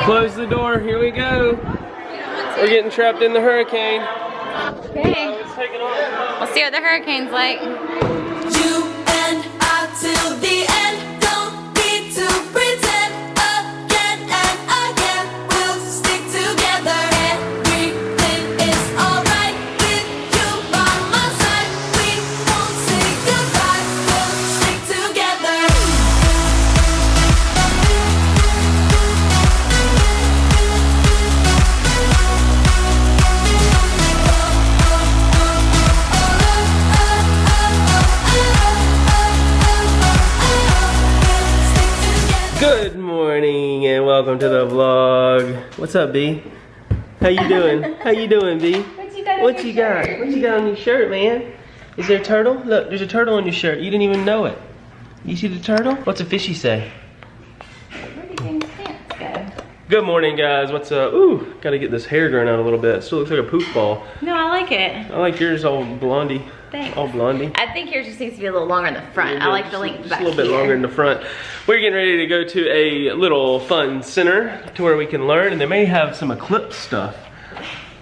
Close the door, here we go. We're getting trapped in the hurricane. Okay. We'll see what the hurricane's like. You and I till the end, don't need to pretend again and again. We'll stick together. Everything is alright with you by my side. We won't say goodbye. We'll stick together. Good morning and welcome to the vlog. What's up, B? How you doing? How you doing, B? What you got? What you got on your shirt, man? Is there a turtle? Look, there's a turtle on your shirt. You didn't even know it. You see the turtle? What's a fishy say? Where did James' pants go? Good morning, guys. What's up? Ooh, gotta get this hair grown out a little bit. It still looks like a poof ball. No, I like it. I like yours all blondie. Thanks. All blondie. I think yours just needs to be a little longer in the front. I like the length just back a little bit here. longer in the front. We're getting ready to go to a little fun center to where we can learn, and they may have some eclipse stuff.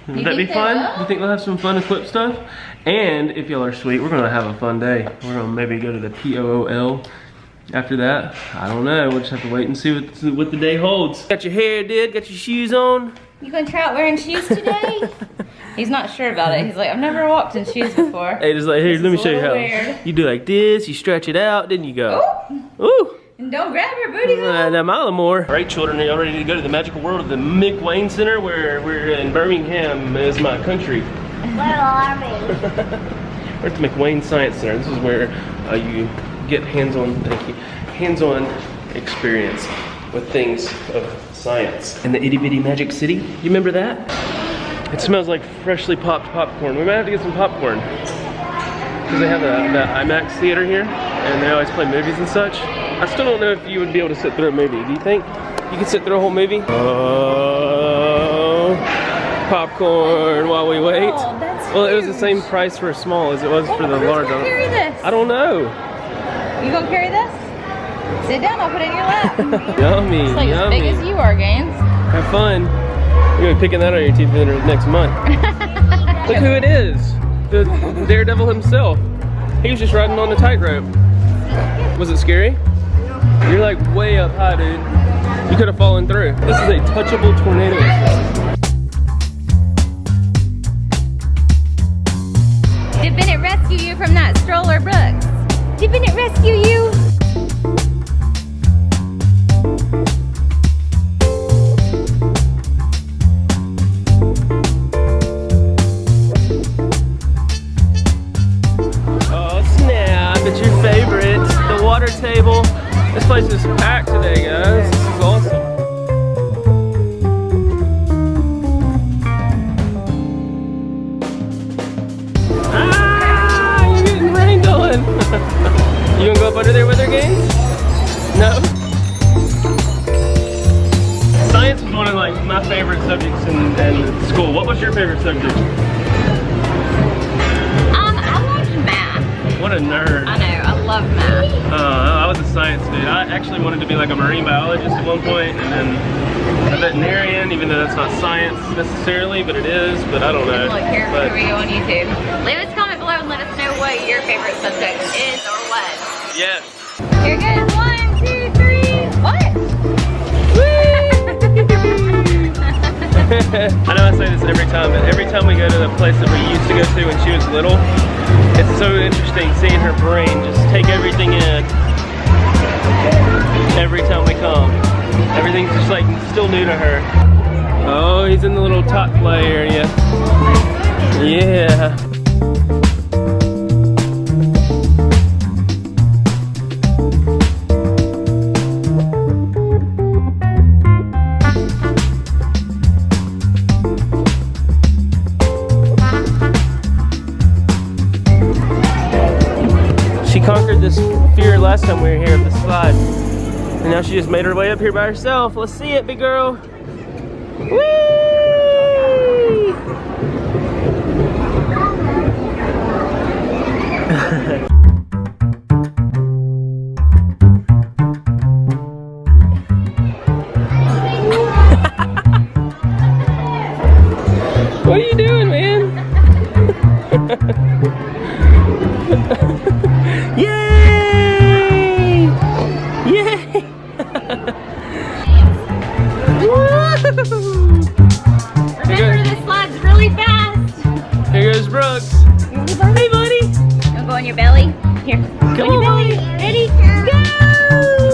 Would that be fun? You think we'll have some fun eclipse stuff? And if y'all are sweet, we're gonna have a fun day. We're gonna maybe go to the POOL. After that, I don't know. We'll just have to wait and see what the day holds. Got your hair did? Got your shoes on? You gonna try out wearing shoes today? He's not sure about it. He's like, I've never walked in shoes before. Hey, just like, here, This let me is show a you how. little weird. You do like this, you stretch it out, then you go. Ooh. Ooh. And don't grab your booty hole. Now, mile or more. All right, children, are y'all ready to go to the magical world of the McWayne Center, where we're in Birmingham, is my country. Where are we? We're at the McWayne Science Center. This is where you get hands-on, thank you, hands-on experience with things of science. In the itty bitty magic city, you remember that? It smells like freshly popped popcorn. We might have to get some popcorn. Because they have the IMAX theater here, and they always play movies and such. I still don't know if you would be able to sit through a movie. Do you think you could sit through a whole movie? Oh, popcorn while we wait. Oh, that's Well, it was the huge. same price for a small as it was for the Who's large. gonna carry this? I don't know. You gonna carry this? Sit down, I'll put it in your lap. Yummy, It's like yummy. as big as you are, Gaines. Have fun. You're gonna be picking that out of your teeth for the next month. Look who it is. The Daredevil himself. He was just riding on the tightrope. Was it scary? You're like way up high, dude. You could have fallen through. This is a touchable tornado. Did Bennett rescue you from that stroller, Brooks? Did Bennett rescue you? Oh snap, it's your favorite. The water table. This place is packed today, guys. This is awesome. Ah, you're getting rained on. You gonna go up under there with her, Gaines? No? Science was one of like my favorite subjects in school. What was your favorite subject? I liked math. What a nerd. I know, I love math. I was a science dude. I actually wanted to be like a marine biologist at one point, and then a veterinarian, even though that's not science necessarily, but it is, but I don't know. Look, here But we go on YouTube. Leave us a comment below and let us know what your favorite subject is or was. yes. Here goes 1, 2, 3. What? I know I say this every time, but every time we go to the place that we used to go to when she was little, it's so interesting seeing her brain just take everything in every time we come. Everything's just like still new to her. Oh, he's in the little tot play area. Yeah. She conquered this fear last time we were here of the slide. And now she just made her way up here by herself. Let's see it, big girl. Whee! Remember, this slide's really fast. Here goes Brooks. Hey, buddy. You'll go on your belly. Here. Come on, buddy. Ready? Go!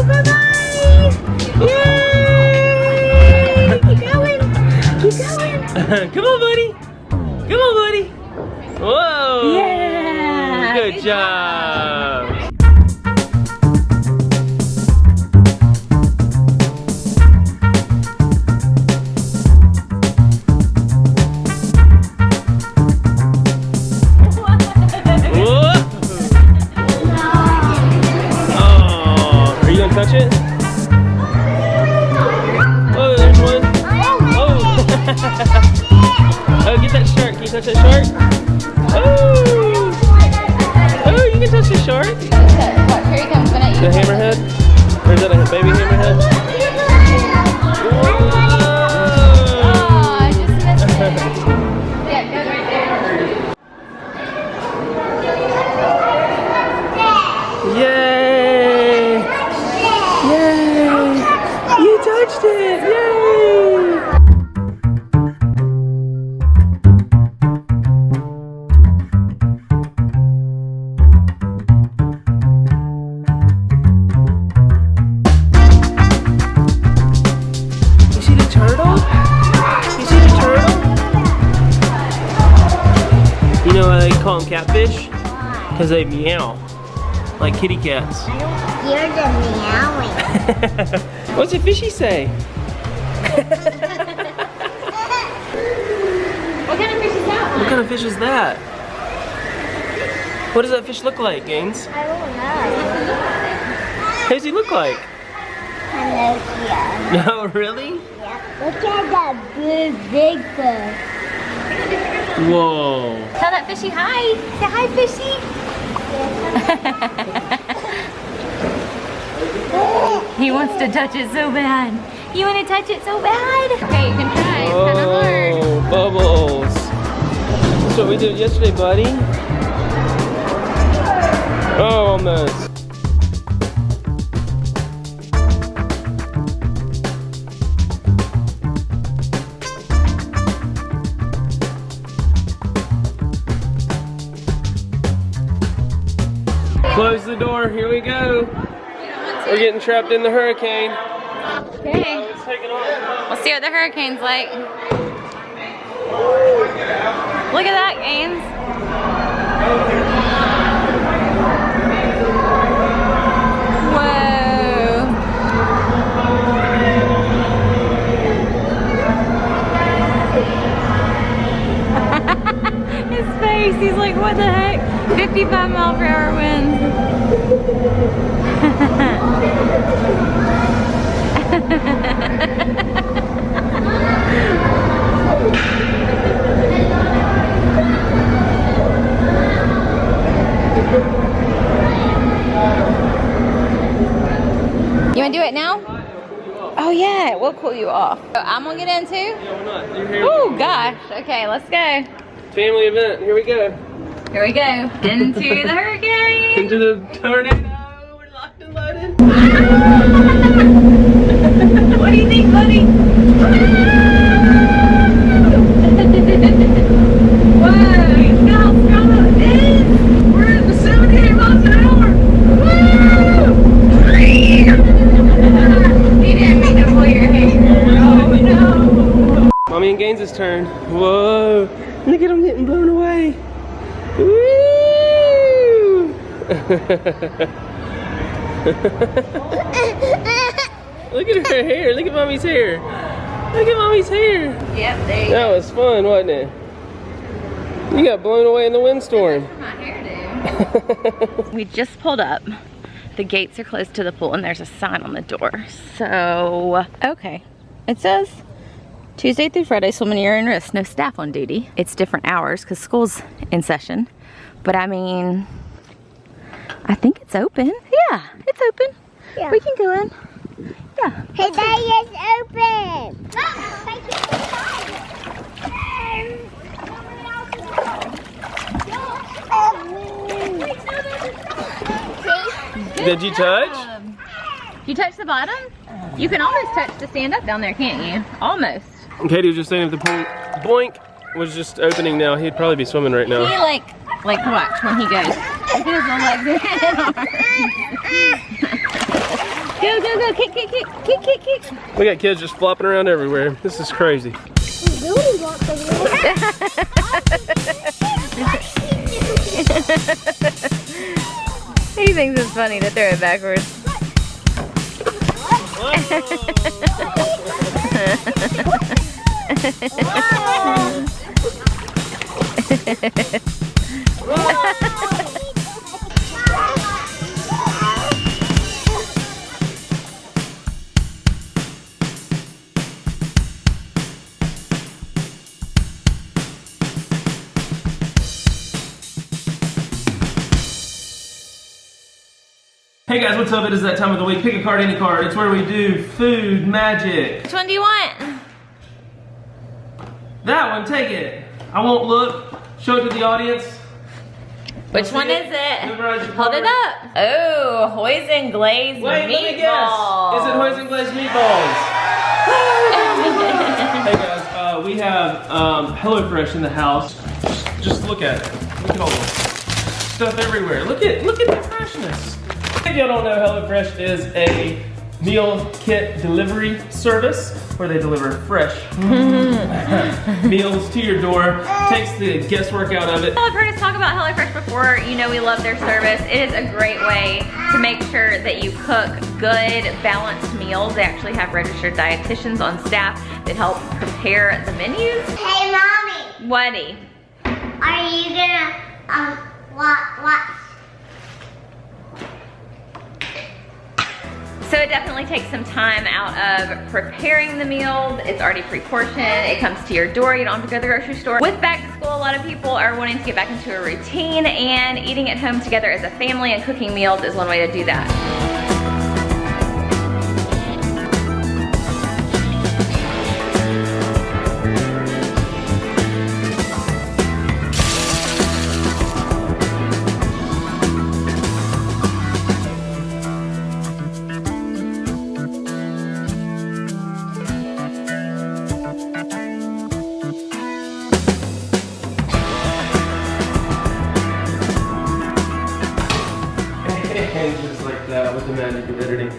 Bye-bye! Yay! Keep going! Keep going! Come on, buddy. Come on, buddy. Whoa. Yeah! Good job. Touch it? Oh, there's one. Oh! Oh, get that shark. Can you touch that shark? Oh! Oh, you can touch the shark. Watch, here he comes. Gonna eat. The hammerhead? Or is that a baby hammerhead? Whoa! Oh, I just missed it. Yeah, it goes right there. Yay! Yay! You touched it! Yay! You see the turtle? You see the turtle? You know why they call them catfish? Because they meow. Like kitty cats. You're the meowing. What's a fishy say? What kind of fish is that? What kind of fish is that? What does that fish look like, Gaines? I don't know. What does he look like? Pinocchio. No, really? Yeah. Look at that big fish. Whoa. Tell that fishy hi. Say hi, fishy. He wants to touch it so bad. You want to touch it so bad? Okay, you can try. It's kind of hard. Oh, bubbles. That's what we did yesterday, buddy. Oh, almost. Close the door, here we go. We're getting trapped in the hurricane. Okay. Let's take it off. We'll see what the hurricane's like. Look at that, Gaines. Whoa. His face, he's like, what the heck? 55-mile-per-hour winds. You want to do it now? Oh yeah, it will cool you off. So I'm gonna get in too? Yeah, why not? You're here. Oh gosh, okay, let's go. Family event, here we go. Here we go, into the hurricane. Into the tornado, we're locked and loaded. What do you think, buddy? Whoa, you know how strong it is? We're at the 78 miles an hour. Woo! You didn't mean to pull your hair. Oh no. Mommy and Gaines' turn. Whoa, look at them getting blown away. Woo! Look at her hair. Look at Mommy's hair. Look at Mommy's hair. Yep, there you That was fun, wasn't it? You got blown away in the windstorm. go. My hairdo. We just pulled up. The gates are close to the pool and there's a sign on the door. So, okay. It says Tuesday through Friday, swimming year and wrist, no staff on duty. It's different hours because school's in session. But I mean, I think it's open. Yeah, it's open. Yeah. We can go in. Yeah. Hey, Daddy, it's open. Did you touch? You touch the bottom? You can almost touch the stand up down there, can't you? Almost. Katie was just saying if the pool boink was just opening now, he'd probably be swimming right now. He like watch when he goes. Look at his little legs and arms. Go, go, go, kick, kick, kick, kick, kick, kick. We got kids just flopping around everywhere. This is crazy. He thinks it's funny to throw it backwards. Hey guys, what's up? It is that time of the week. Pick a card, any card. It's where we do food magic. Which one do you want? That one, take it. I won't look. Show it to the audience. Which one is it? Hold it up. Oh, hoisin glazed Wait, meatballs. let me guess. Is it hoisin glazed meatballs? Hey guys, we have HelloFresh in the house. Just look at it. Look at all the stuff everywhere. Look at the freshness. If y'all don't know, HelloFresh is a meal kit delivery service where they deliver fresh meals to your door. Takes the guesswork out of it. Well, I've heard us talk about HelloFresh before. You know we love their service. It is a great way to make sure that you cook good, balanced meals. They actually have registered dietitians on staff that help prepare the menus. Hey, Mommy, Whatty? are you gonna watch? So it definitely takes some time out of preparing the meals. It's already pre-portioned. It comes to your door. You don't have to go to the grocery store. With back to school, a lot of people are wanting to get back into a routine, and eating at home together as a family and cooking meals is one way to do that. And just like that with the magic of editing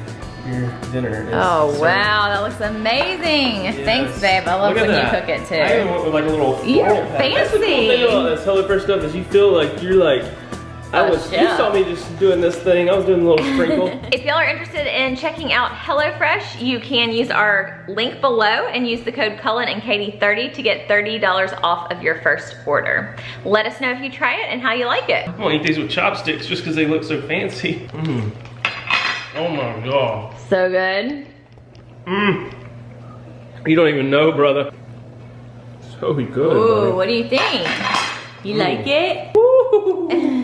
your dinner. Oh served. wow, that looks amazing. Yes. Thanks, babe. I love Look at when that. you cook it too. I even went with like a little You're floral pack. That's the cool fancy. thing about this HelloFresh stuff is you feel like you're like, you saw me just doing this thing. I was doing a little sprinkle. If y'all are interested in checking out HelloFresh, you can use our link below and use the code Cullen and Katie 30 to get $30 off of your first order. Let us know if you try it and how you like it. I'm gonna eat these with chopsticks just because they look so fancy. Oh my god. So good. You don't even know, brother. So good. Ooh, buddy. what do you think? You like it?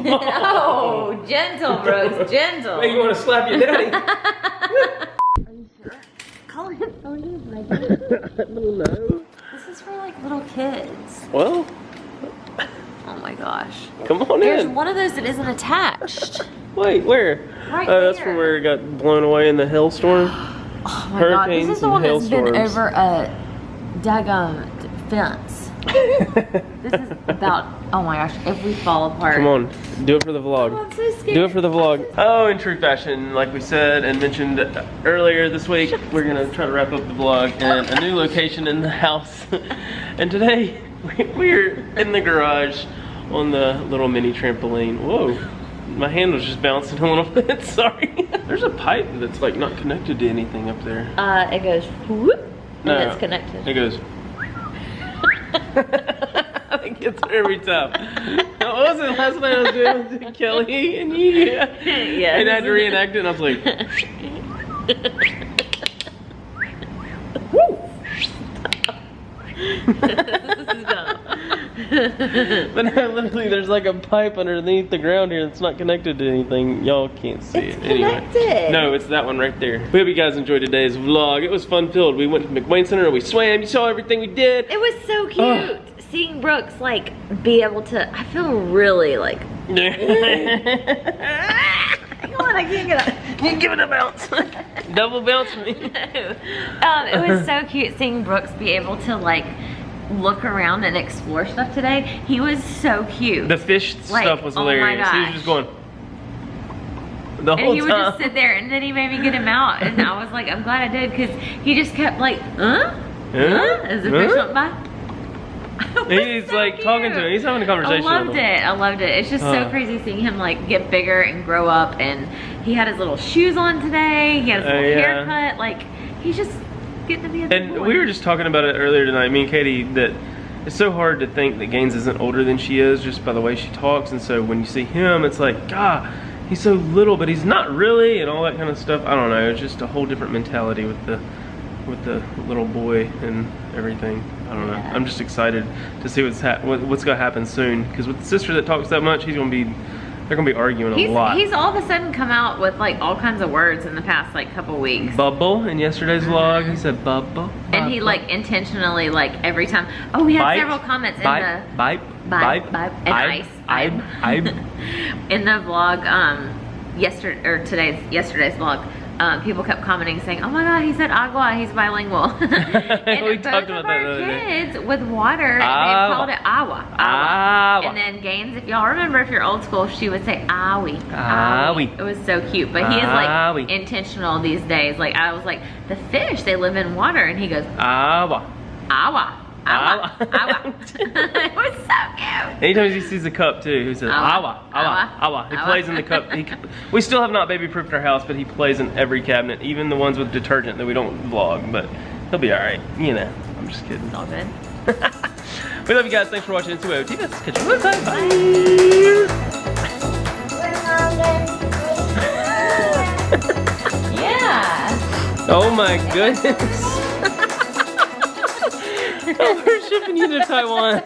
Oh, gentle, bros, gentle. Hey, you want to slap your daddy? Cullen, I don't know. this is for like little kids. Well, Oh my gosh. come on There's in. one of those that isn't attached. Wait, where? Right That's there. from where it got blown away in the hailstorm. Oh my Hurricanes god, this is the and one that's been hailstorms. over a daggum fence. This is about, oh my gosh, if we fall apart. Come on, do it for the vlog. Oh, I'm so scared. Do it for the vlog. Oh, in true fashion, like we said and mentioned earlier this week, we're gonna try to wrap up the vlog in a new location in the house. And today, we're in the garage on the little mini trampoline. Whoa, my hand was just bouncing a little bit, sorry. There's a pipe that's like not connected to anything up there. It goes whoop, No, and it's connected. It goes. I think it's every time. What was it last night I was doing with Kelly and you? Yeah. And I had to reenact it and I was like, woo! But no, literally there's like a pipe underneath the ground here that's not connected to anything. Y'all can't see It's it. Anyway. connected. No, it's that one right there. We hope you guys enjoyed today's vlog. It was fun filled. We went to McWayne Center and we swam. You saw everything we did. It was so cute. Oh. Seeing Brooks like be able to, I feel really like, Come come on, I can't get up. You give it a bounce. Double bounce me. It was so cute seeing Brooks be able to like look around and explore stuff today. He was so cute. The fish stuff was hilarious. He was just going the whole time. And he would just sit there, and then he made me get him out, and I was like, I'm glad I did, because he just kept like, as the fish went by. He's so like cute. talking to him. He's having a conversation I loved with him. it. I loved it. It's just so crazy seeing him like get bigger and grow up, and he had his little shoes on today. He had his little haircut. Like, he's just getting to be a big And boy. we were just talking about it earlier tonight, me and Katie, that it's so hard to think that Gaines isn't older than she is just by the way she talks. And so when you see him, it's like, God, he's so little, but he's not really, and all that kind of stuff. I don't know. It's just a whole different mentality with the little boy and everything. I don't know. I'm just excited to see what's gonna happen soon. Because with the sister that talks that much, they're gonna be arguing a lot. He's all of a sudden come out with like all kinds of words in the past like couple weeks. Bubble in yesterday's vlog, he said bubble. And he like intentionally like every time. Oh, we had several comments in the Bipe, and ice. In the vlog yesterday's vlog. People kept commenting saying, "Oh my God, he said agua. He's bilingual." And We both talked of about that our the other day. kids with water, they called it agua. And then Gaines, if y'all remember, if you're old school, she would say awi. Awi. It was so cute. But he is like intentional these days. Like I was like, the fish, they live in water, and he goes Agua. agua. Agua. Agua. It was so cute. Anytime he sees a cup too, he says agua, agua, agua. He plays in the cup. We still have not baby-proofed our house, but he plays in every cabinet, even the ones with detergent that we don't vlog. But he'll be all right. You know, I'm just kidding. It's all good. We love you guys. Thanks for watching. It's OT. Let's catch you next time. Bye. Yeah. Oh my goodness. We're shipping you to Taiwan.